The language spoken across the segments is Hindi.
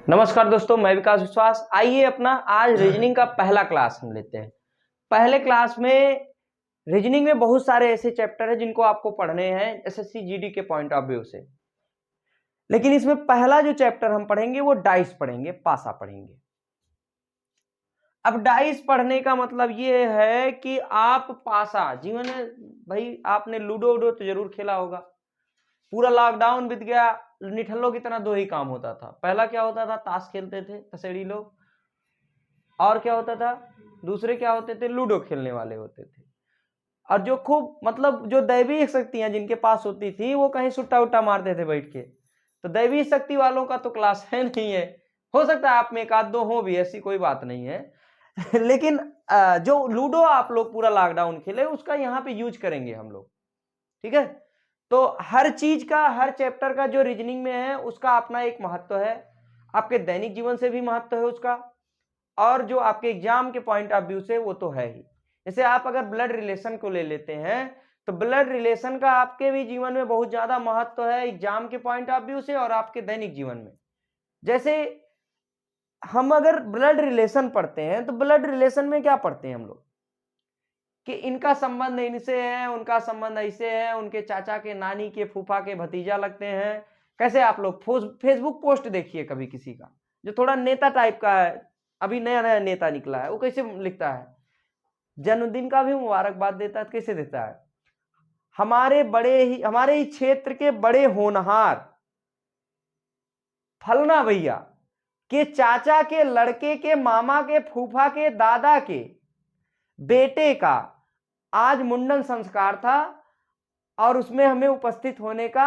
नमस्कार दोस्तों, मैं विकास विश्वास। आइए अपना आज रीजनिंग का पहला क्लास हम लेते हैं। पहले क्लास में रीजनिंग में बहुत सारे ऐसे चैप्टर हैं जिनको आपको पढ़ने हैं एसएससी जीडी के पॉइंट ऑफ व्यू से। लेकिन इसमें पहला जो चैप्टर हम पढ़ेंगे वो डाइस पढ़ेंगे, पासा पढ़ेंगे। अब डाइस पढ़ने का मतलब ये है कि आप पासा जीवन में, भाई आपने लूडो वूडो तो जरूर खेला होगा। पूरा लॉकडाउन बीत गया, निठल्लों की तरह दो ही काम होता था। पहला क्या होता था, ताश खेलते थे तसेड़ी लोग, और क्या होता था, दूसरे क्या होते थे, लूडो खेलने वाले होते थे। और जो खूब मतलब जो दैवीय शक्तियां जिनके पास होती थी वो कहीं सुट्टा उट्टा मारते थे बैठ के। तो दैवीय शक्ति वालों का तो क्लास है नहीं है। हो सकता है आप में एक आध दो हो भी, ऐसी कोई बात नहीं है। लेकिन जो लूडो आप लोग पूरा लॉकडाउन खेले उसका यहाँ पे यूज करेंगे हम लोग, ठीक है। तो हर चीज का, हर चैप्टर का जो रीजनिंग में है उसका अपना एक महत्व है, आपके दैनिक जीवन से भी महत्व है उसका, और जो आपके एग्जाम के पॉइंट ऑफ व्यू से वो तो है ही। जैसे आप अगर ब्लड रिलेशन को ले लेते हैं तो ब्लड रिलेशन का आपके भी जीवन में बहुत ज्यादा महत्व है एग्जाम के पॉइंट ऑफ व्यू से और आपके दैनिक जीवन में। जैसे हम अगर ब्लड रिलेशन पढ़ते हैं तो ब्लड रिलेशन में क्या पढ़ते हैं हम लोग कि इनका संबंध इनसे है, उनका संबंध ऐसे है, उनके चाचा के नानी के फूफा के भतीजा लगते हैं। कैसे आप लोग फेसबुक पोस्ट देखिए कभी किसी का जो थोड़ा नेता टाइप का है, अभी नया नया नेता निकला है, वो कैसे लिखता है, जन्मदिन का भी मुबारकबाद देता है। कैसे देता है, हमारे ही क्षेत्र के बड़े होनहार फलना भैया के चाचा के लड़के के मामा के फूफा के दादा के बेटे का आज मुंडन संस्कार था और उसमें हमें उपस्थित होने का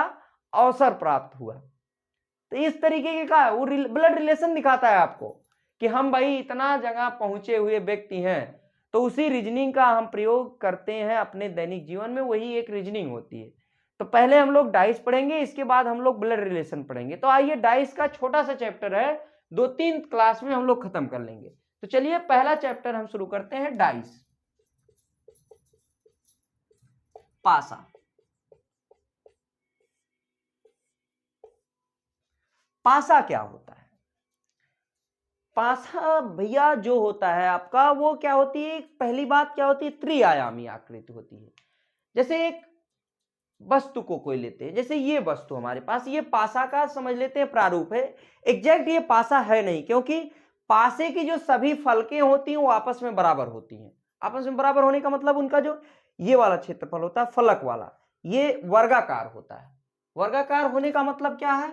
अवसर प्राप्त हुआ। तो इस तरीके के का वो ब्लड रिलेशन दिखाता है आपको कि हम भाई इतना जगह पहुंचे हुए व्यक्ति हैं। तो उसी रीजनिंग का हम प्रयोग करते हैं अपने दैनिक जीवन में, वही एक रीजनिंग होती है। तो पहले हम लोग डाइस पढ़ेंगे, इसके बाद हम लोग ब्लड रिलेशन पढ़ेंगे। तो आइए, डाइस का छोटा सा चैप्टर है, 2-3 क्लास में हम लोग खत्म कर लेंगे। तो चलिए पहला चैप्टर हम शुरू करते हैं, डाइस पासा। पासा क्या होता है? पासा भैया जो होता है आपका वो क्या होती है, पहली बात क्या होती है, त्रिआयामी आकृति होती है। जैसे एक वस्तु को कोई लेते हैं, जैसे ये वस्तु हमारे पास, ये पासा का समझ लेते हैं प्रारूप है। एग्जैक्ट ये पासा है नहीं, क्योंकि पासे की जो सभी फलकें होती हैं वो आपस में बराबर होती हैं। आपस में बराबर होने का मतलब उनका जो ये वाला क्षेत्रफल होता है फलक वाला, ये वर्गाकार होता है। वर्गाकार होने का मतलब क्या है,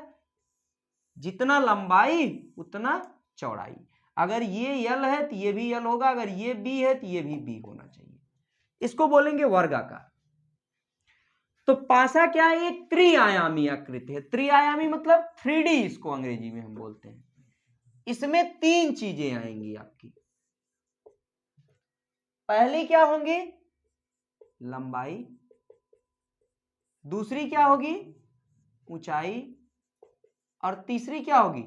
जितना लंबाई उतना चौड़ाई। अगर ये यल है तो ये भी यल होगा, अगर ये बी है तो ये भी बी होना चाहिए। इसको बोलेंगे वर्गाकार। तो पासा क्या है, एक त्रिआयामी आकृति है। त्रिआयामी मतलब 3D इसको अंग्रेजी में हम बोलते हैं। इसमें 3 चीजें आएंगी आपकी। पहली क्या होंगी, लंबाई। दूसरी क्या होगी, ऊंचाई। और तीसरी क्या होगी,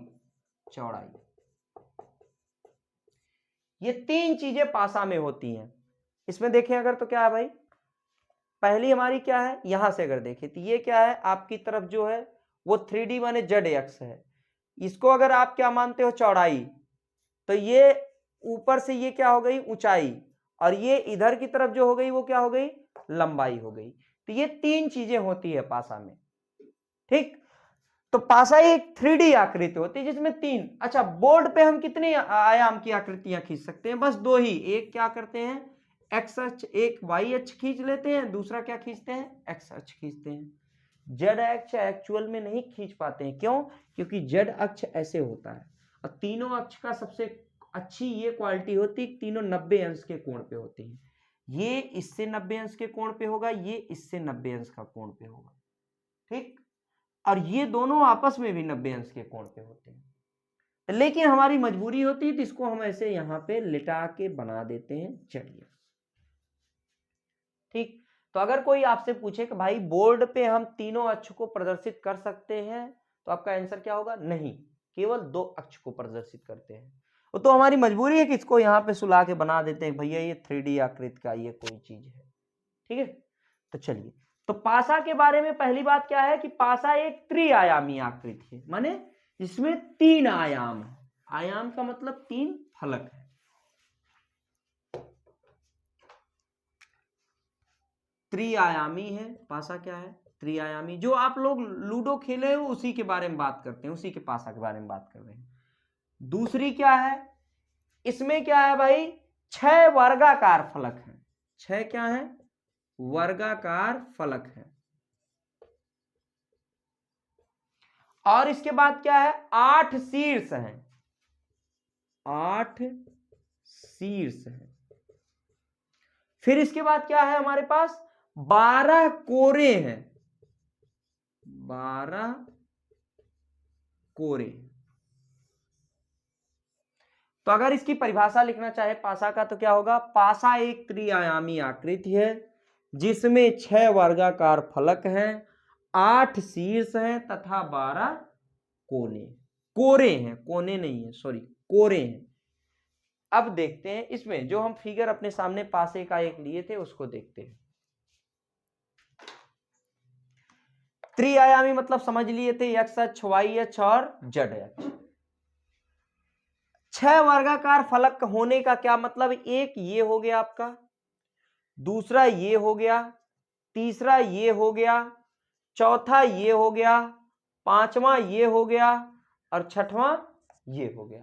चौड़ाई। ये 3 चीजें पासा में होती हैं। इसमें देखें अगर तो क्या है भाई, पहली हमारी क्या है, यहां से अगर देखें तो ये क्या है, आपकी तरफ जो है वो 3D माने जेड एक्स है। इसको अगर आप क्या मानते हो, चौड़ाई, तो ये ऊपर से ये क्या हो गई, ऊंचाई, और ये इधर की तरफ जो हो गई वो क्या हो गई, लंबाई हो गई। तो ये 3 चीजें होती है पासा में, ठीक। तो पासा एक 3D आकृति होती है जिसमें 3। अच्छा, बोर्ड पे हम कितने आयाम की आकृतियां खींच सकते हैं, बस 2 ही। एक क्या करते हैं, एक्स अक्ष, एक वाई अक्ष खींच लेते हैं, दूसरा क्या खींचते हैं, एक्स अक्ष खींचते हैं। जेड अक्ष एक्चुअल में नहीं खींच पाते हैं, क्यों, क्योंकि जेड अक्ष ऐसे होता है और तीनों अक्ष का सबसे अच्छी ये क्वालिटी होती है, तीनों 90 अंश के कोण पे होती है। ये इससे 90 अंश के कोण पे होगा, ये इससे 90 अंश का कोण पे होगा, ठीक। और ये दोनों आपस में भी 90 अंश के कोण पे होते हैं। लेकिन हमारी मजबूरी होती है तो इसको हम ऐसे यहां पे लिटा के बना देते हैं, चलिए, ठीक। तो अगर कोई आपसे पूछे कि भाई बोर्ड पे हम तीनों अक्ष को प्रदर्शित कर सकते हैं, तो आपका आंसर क्या होगा, नहीं, केवल 2 अक्ष को प्रदर्शित करते हैं। तो हमारी मजबूरी है कि इसको यहाँ पे सुला के बना देते हैं, भैया ये 3D आकृति का ये कोई चीज है, ठीक है। तो चलिए, तो पासा के बारे में पहली बात क्या है कि पासा एक त्रिआयामी आकृति है, माने जिसमें 3 आयाम है। आयाम का मतलब 3 फलक है। त्रिआयामी है पासा। क्या है? त्रिआयामी। जो आप लोग लूडो खेले हो उसी के बारे में बात करते हैं, उसी के पासा के बारे में बात कर रहे हैं। दूसरी क्या है? इसमें क्या है भाई? 6 वर्गाकार फलक हैं। 6 क्या है? वर्गाकार फलक है। और इसके बाद क्या है? 8 शीर्ष हैं। 8 शीर्ष हैं। फिर इसके बाद क्या है हमारे पास? 12 कोरे हैं। 12 कोरे। तो अगर इसकी परिभाषा लिखना चाहे पासा का तो क्या होगा? पासा एक त्रिआयामी आकृति है जिसमें 6 वर्गाकार फलक हैं, 8 शीर्ष हैं तथा 12 कोने। कोरे हैं, कोने नहीं है, सॉरी, कोरे हैं। अब देखते हैं इसमें जो हम फिगर अपने सामने पासे का एक लिए थे उसको देखते हैं। त्रिआयामी मतलब समझ लिए थे, एक्स अक्ष, वाई अक्ष और जेड अक्ष। 6 वर्गाकार फलक होने का क्या मतलब? एक ये हो गया आपका, दूसरा ये हो गया, तीसरा ये हो गया, चौथा ये हो गया, पांचवा ये हो गया और छठवां ये हो गया।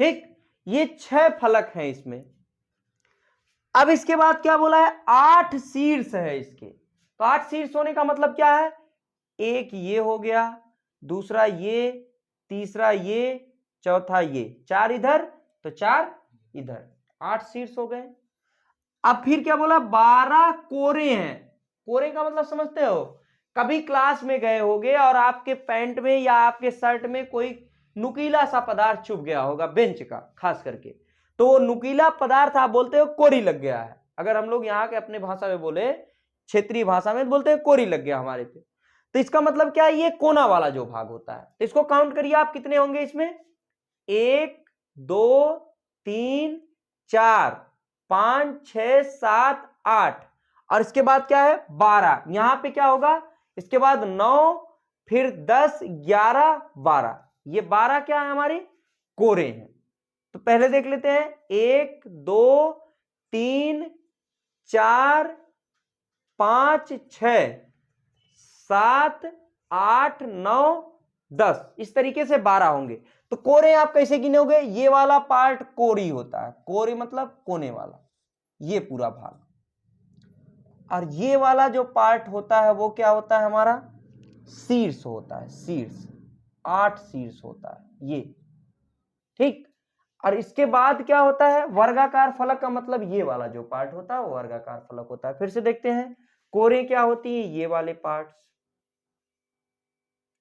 ठीक, ये 6 फलक हैं इसमें। अब इसके बाद क्या बोला है? 8 शीर्ष है इसके। तो 8 शीर्ष होने का मतलब क्या है? एक ये हो गया, दूसरा ये, तीसरा ये, चौथा ये, 4 इधर तो 4 इधर, 8 शीर्ष हो गए। अब फिर क्या बोला? 12 कोरे हैं। कोरे का मतलब समझते हो? कभी क्लास में गए होगे और आपके पैंट में या आपके शर्ट में कोई नुकीला सा पदार्थ छुप गया होगा, बेंच का खास करके, तो वो नुकीला पदार्थ आप बोलते हो कोरी लग गया है। अगर हम लोग यहाँ के अपने भाषा में बोले, क्षेत्रीय भाषा में बोलते हैं कोरी लग गया हमारे पे। तो इसका मतलब क्या है? ये कोना वाला जो भाग होता है। तो इसको काउंट करिए आप, कितने होंगे इसमें? 1 2 3 4 5 6 7 8 और इसके बाद क्या है? 12। यहां पे क्या होगा? इसके बाद 9, फिर 10 11 12। ये 12 क्या है? हमारी कोरे हैं। तो पहले देख लेते हैं, 1 2 3 4 5 6 7 8 9 10, इस तरीके से 12 होंगे। तो कोरे आप कैसे गिनोगे? ये वाला पार्ट कोरी होता है। कोरी मतलब कोने वाला, ये पूरा भाग। और ये वाला जो पार्ट होता है वो क्या होता है? हमारा शीर्ष होता है। शीर्ष 8 शीर्ष होता है ये। ठीक, और इसके बाद क्या होता है? वर्गाकार फलक का मतलब ये वाला जो पार्ट होता है वो वर्गाकार फलक होता है। फिर से देखते हैं, कोरे क्या होती है? ये वाले पार्ट्स,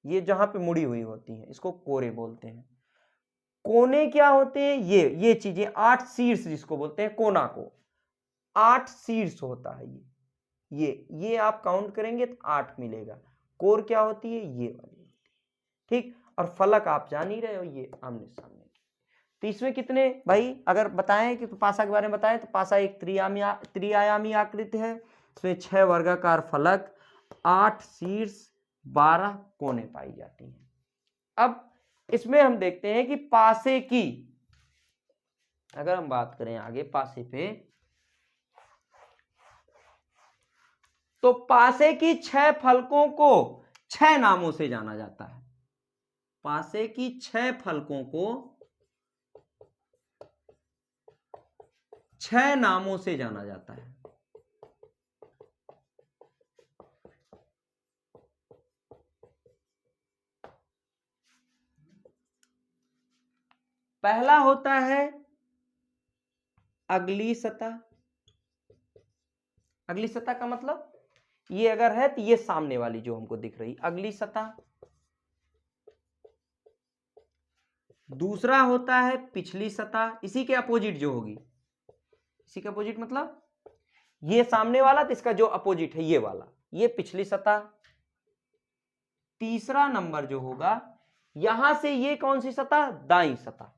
ये जहां पे मुड़ी हुई होती है इसको कोरे बोलते हैं। कोने क्या होते हैं? ये चीजें 8 शीर्ष जिसको बोलते हैं कोना को, 8 शीर्ष होता है ये आप काउंट करेंगे तो 8 मिलेगा। कोर क्या होती है? ये वाली होती है। ठीक, और फलक आप जान ही रहे हो, ये आमने सामने। तो इसमें कितने भाई अगर बताएं कि पासा के बारे में बताएं तो पासा एक त्रिआयामी आकृति है। इसमें 6 वर्गाकार फलक, 8 शीर्ष, 12 कोने पाई जाती हैं। अब इसमें हम देखते हैं कि पासे की, अगर हम बात करें आगे पासे पे, तो पासे की 6 फलकों को 6 नामों से जाना जाता है। पासे की 6 फलकों को 6 नामों से जाना जाता है। पहला होता है अगली सतह। अगली सतह का मतलब ये अगर है तो ये सामने वाली जो हमको दिख रही अगली सतह। दूसरा होता है पिछली सतह, इसी के अपोजिट जो होगी, इसी के अपोजिट मतलब ये सामने वाला तो इसका जो अपोजिट है ये वाला, ये पिछली सतह। तीसरा नंबर जो होगा, यहां से ये कौन सी सतह? दाईं सतह।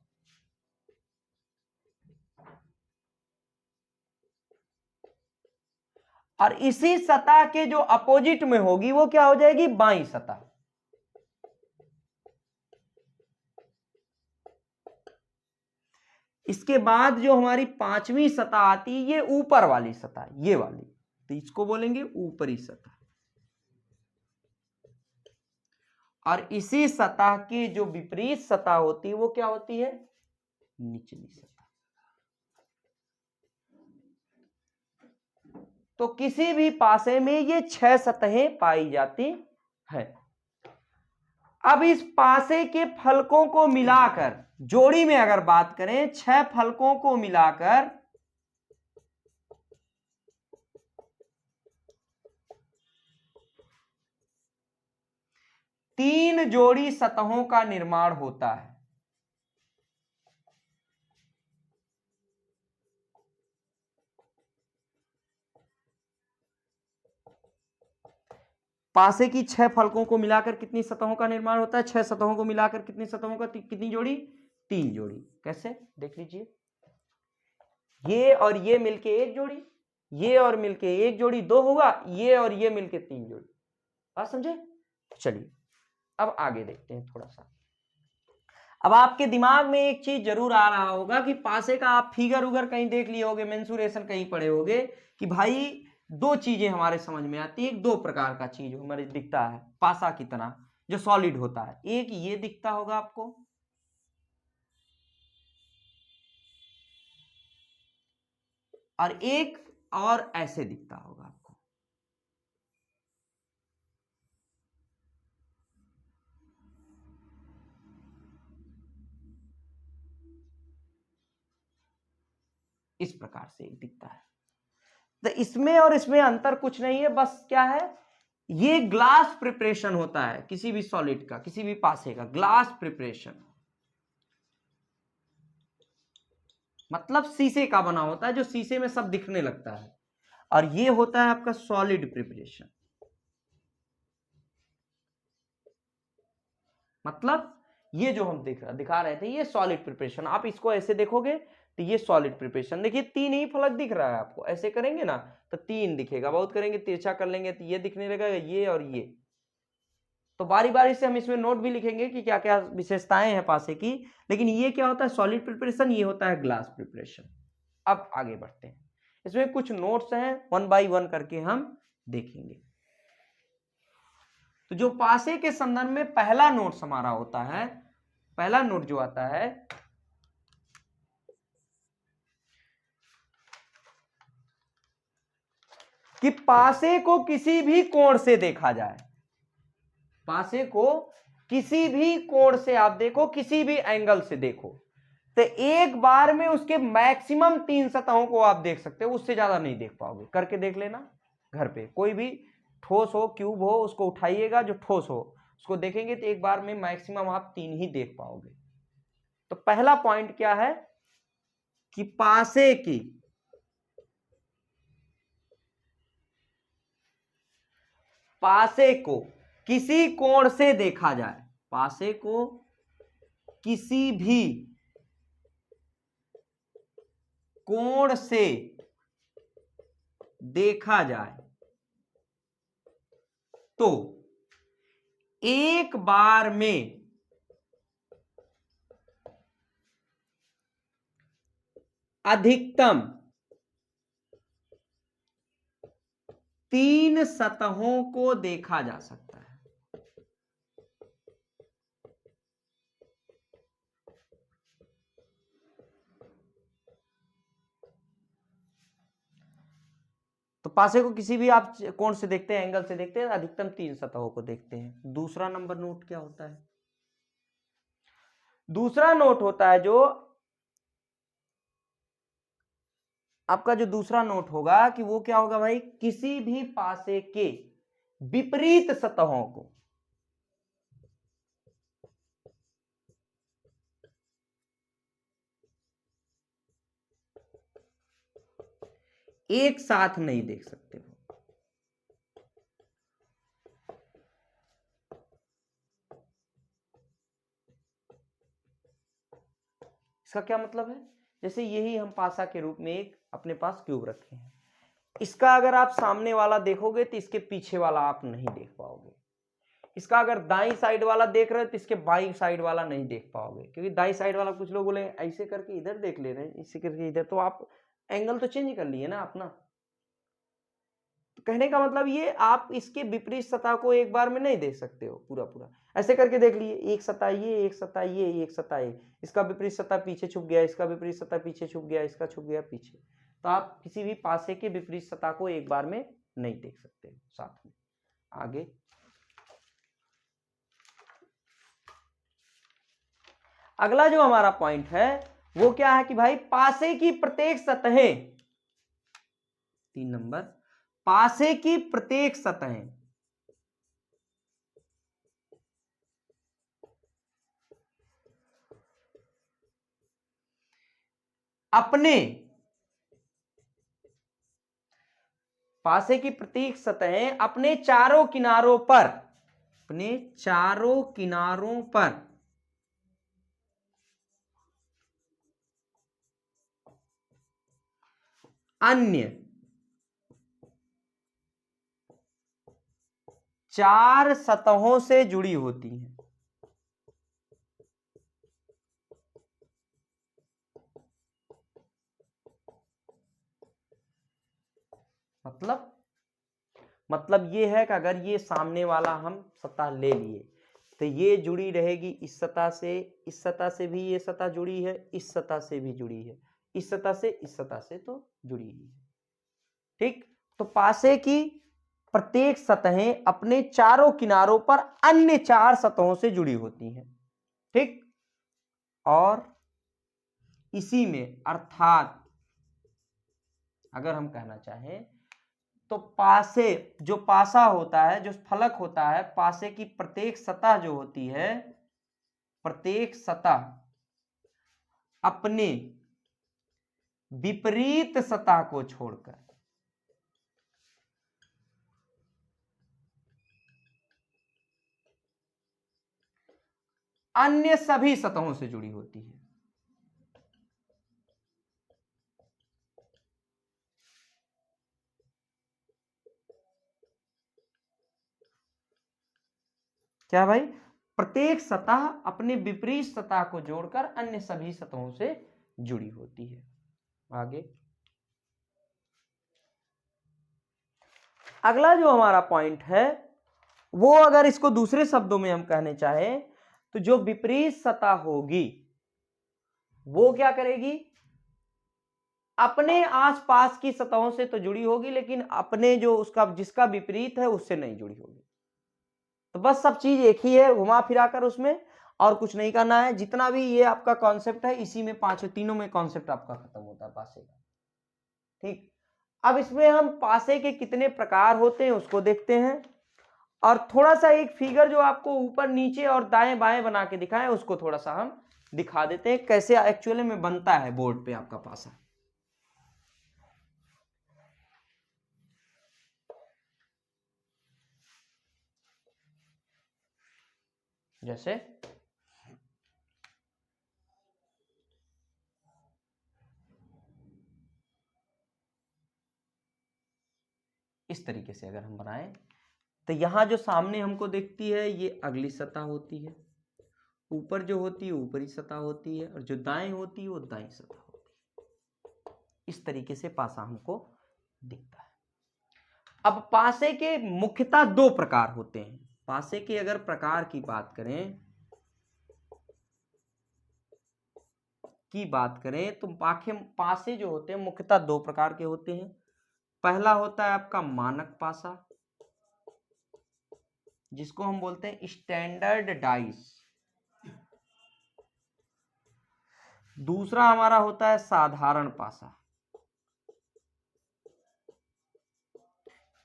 और इसी सतह के जो अपोजिट में होगी वो क्या हो जाएगी? बाईं सतह। इसके बाद जो हमारी पांचवी सतह आती है ये ऊपर वाली सतह, ये वाली, तो इसको बोलेंगे ऊपरी सतह। और इसी सतह की जो विपरीत सतह होती है वो क्या होती है? निचली सतह। तो किसी भी पासे में ये 6 सतहें पाई जाती है। अब इस पासे के फलकों को मिलाकर, जोड़ी में अगर बात करें, 6 फलकों को मिलाकर तीन जोड़ी सतहों का निर्माण होता है। पासे की 6 फलकों को मिलाकर कितनी सतहों का निर्माण होता है? 6 सतहों को मिलाकर कितनी सतहों का, कितनी जोड़ी? 3 जोड़ी। कैसे? देख लीजिए, ये और ये मिलके एक जोड़ी, ये और मिलके एक जोड़ी 2 होगा, ये और ये मिलके 3 जोड़ी। बात समझे? चलिए अब आगे देखते हैं थोड़ा सा। अब आपके दिमाग में एक चीज जरूर आ रहा होगा कि पासे का आप फिगर उगर कहीं देख लिए होगे, मेंसुरेशन कहीं पढ़े होगे कि भाई दो चीजें हमारे समझ में आती है, दो प्रकार का चीज हमारे दिखता है पासा की तरह जो सॉलिड होता है। एक ये दिखता होगा आपको, और एक और ऐसे दिखता होगा आपको। इस प्रकार से एक दिखता है। तो इसमें और इसमें अंतर कुछ नहीं है, बस क्या है, ये ग्लास प्रिपरेशन होता है किसी भी सॉलिड का, किसी भी पासे का ग्लास प्रिपरेशन, मतलब शीशे का बना होता है, जो शीशे में सब दिखने लगता है। और ये होता है आपका सॉलिड प्रिपरेशन, मतलब ये जो हम दिखा रहे थे ये सॉलिड प्रिपरेशन। आप इसको ऐसे देखोगे तो ये सॉलिड प्रिपरेशन, देखिए 3 ही फलक दिख रहा है आपको, ऐसे करेंगे ना तो 3 दिखेगा, बहुत करेंगे तिरछा कर लेंगे तो ये दिखने लगेगा, ये और ये। तो बारी बारी से हम इसमें नोट भी लिखेंगे कि क्या क्या विशेषताएं हैं पासे की। लेकिन ये क्या होता है? सॉलिड प्रिपरेशन, ये होता है ग्लास प्रिपरेशन। अब आगे बढ़ते हैं, इसमें कुछ नोट्स हैं, 1 बाय 1 करके हम देखेंगे। तो जो पासे के संदर्भ में पहला नोट्स हमारा होता है, पहला नोट जो आता है कि पासे को किसी भी कोण से देखा जाए, पासे को किसी भी कोण से आप देखो, किसी भी एंगल से देखो, तो एक बार में उसके मैक्सिमम 3 सतहों को आप देख सकते हो, उससे ज्यादा नहीं देख पाओगे। करके देख लेना घर पे, कोई भी ठोस हो, क्यूब हो, उसको उठाइएगा, जो ठोस हो उसको देखेंगे तो एक बार में मैक्सिमम आप 3 ही देख पाओगे। तो पहला पॉइंट क्या है कि पासे को किसी कोण से देखा जाए, पासे को किसी भी कोण से देखा जाए तो एक बार में अधिकतम 3 सतहों को देखा जा सकता है। तो पासे को किसी भी आप कोण से देखते हैं, एंगल से देखते हैं, अधिकतम 3 सतहों को देखते हैं। दूसरा नंबर नोट क्या होता है? दूसरा नोट होता है जो आपका, जो दूसरा नोट होगा कि वो क्या होगा भाई, किसी भी पासे के विपरीत सतहों को एक साथ नहीं देख सकते हो। इसका क्या मतलब है? जैसे यही हम पासा के रूप में एक अपने पास क्यूब रखे हैं, इसका अगर आप सामने वाला देखोगे तो इसके पीछे वाला आप नहीं देख पाओगे। इसका अगर दाईं साइड वाला देख रहे हो तो इसके बाईं साइड वाला नहीं देख पाओगे, क्योंकि दाईं साइड वाला कुछ लोग बोले ऐसे करके इधर देख ले रहे हैं, इसे करके इधर, तो आप एंगल तो चेंज कर लिए ना अपना। तो कहने का मतलब ये आप इसके विपरीत सतह को एक बार में नहीं देख सकते हो पूरा पूरा, ऐसे करके देख लिए, एक सतह ये, एक सतह ये, एक सतह ये, इसका विपरीत सतह पीछे छुप गया, इसका विपरीत सतह पीछे छुप गया, इसका छुप गया पीछे। तो आप किसी भी पासे के विपरीत सतह को एक बार में नहीं देख सकते साथ में। आगे अगला जो हमारा पॉइंट है वो क्या है कि भाई पासे की प्रत्येक सतहें, 3 नंबर, पासे की प्रत्येक सतहें अपने पासे की प्रत्येक सतहें अपने चारों किनारों पर, अपने चारों किनारों पर अन्य 4 सतहों से जुड़ी होती हैं। मतलब ये है कि अगर ये सामने वाला हम सतह ले लिए तो ये जुड़ी रहेगी इस सतह से भी ये सतह जुड़ी है, इस सतह से भी जुड़ी है, इस सतह से, इस सतह से तो जुड़ी ही है। ठीक, तो पासे की प्रत्येक सतहें अपने चारों किनारों पर अन्य 4 सतहों से जुड़ी होती हैं। ठीक, और इसी में अर्थात अगर हम कहना चाहें तो पासे, जो पासा होता है, जो फलक होता है, पासे की प्रत्येक सतह जो होती है, प्रत्येक सतह अपने विपरीत सतह को छोड़कर अन्य सभी सतहों से जुड़ी होती है। क्या भाई? प्रत्येक सतह अपने विपरीत सतह को जोड़कर अन्य सभी सतहों से जुड़ी होती है। आगे अगला जो हमारा पॉइंट है वो, अगर इसको दूसरे शब्दों में हम कहने चाहें तो जो विपरीत सतह होगी वो क्या करेगी, अपने आसपास की सतहों से तो जुड़ी होगी लेकिन अपने जो उसका जिसका विपरीत है उससे नहीं जुड़ी होगी। तो बस सब चीज एक ही है, घुमा फिरा कर उसमें, और कुछ नहीं करना है। जितना भी ये आपका कॉन्सेप्ट है इसी में पांचों तीनों में कॉन्सेप्ट आपका खत्म होता है पासे का। ठीक, अब इसमें हम पासे के कितने प्रकार होते हैं उसको देखते हैं, और थोड़ा सा एक फिगर जो आपको ऊपर नीचे और दाएं बाएं बना के दिखाएं उसको थोड़ा सा हम दिखा देते हैं कैसे एक्चुअली में बनता है बोर्ड पे आपका पासा। जैसे इस तरीके से अगर हम बनाएं तो यहां जो सामने हमको दिखती है ये अगली सतह होती है, ऊपर जो होती है ऊपरी सतह होती है, और जो दाएं होती है वो दाईं सतह होती है। इस तरीके से पासा हमको दिखता है। अब पासे के मुख्यतः 2 प्रकार होते हैं। पासे के अगर प्रकार की बात करें तो पासे जो होते हैं मुख्यतः 2 प्रकार के होते हैं। पहला होता है आपका मानक पासा, जिसको हम बोलते हैं स्टैंडर्ड डाइस। दूसरा हमारा होता है साधारण पासा,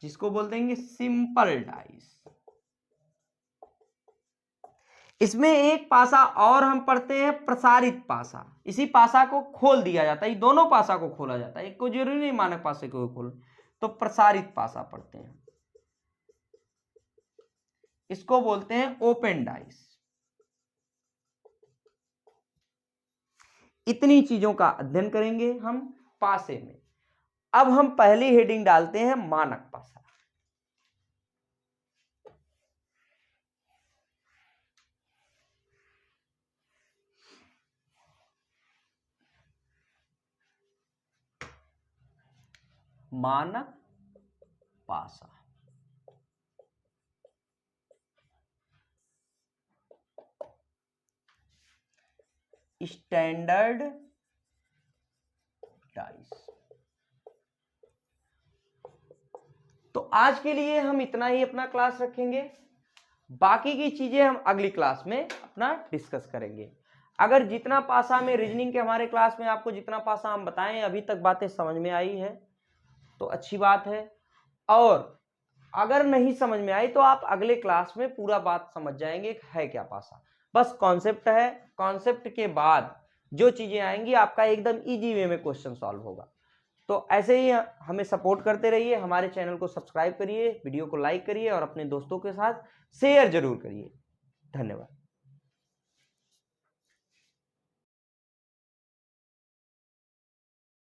जिसको बोल देंगे सिंपल डाइस। इसमें एक पासा और हम पढ़ते हैं प्रसारित पासा। इसी पासा को खोल दिया जाता है, दोनों पासा को खोला जाता है, एक को जरूरी नहीं मानक पासे को खोल, तो प्रसारित पासा पढ़ते हैं। इसको बोलते हैं ओपन डाइस। इतनी चीजों का अध्ययन करेंगे हम पासे में। अब हम पहली हेडिंग डालते हैं मानक पासा। मानक पासा। Standard dice. तो आज के लिए हम इतना ही अपना क्लास रखेंगे, बाकी की चीजें हम अगली क्लास में अपना डिस्कस करेंगे। अगर जितना पासा में रीजनिंग के हमारे क्लास में आपको जितना पासा हम बताएं अभी तक बातें समझ में आई है तो अच्छी बात है, और अगर नहीं समझ में आई तो आप अगले क्लास में पूरा बात समझ जाएंगे है क्या पासा। बस कॉन्सेप्ट है, कॉन्सेप्ट के बाद जो चीजें आएंगी आपका एकदम इजी वे में क्वेश्चन सॉल्व होगा। तो ऐसे ही हमें सपोर्ट करते रहिए, हमारे चैनल को सब्सक्राइब करिए, वीडियो को लाइक करिए और अपने दोस्तों के साथ शेयर जरूर करिए। धन्यवाद।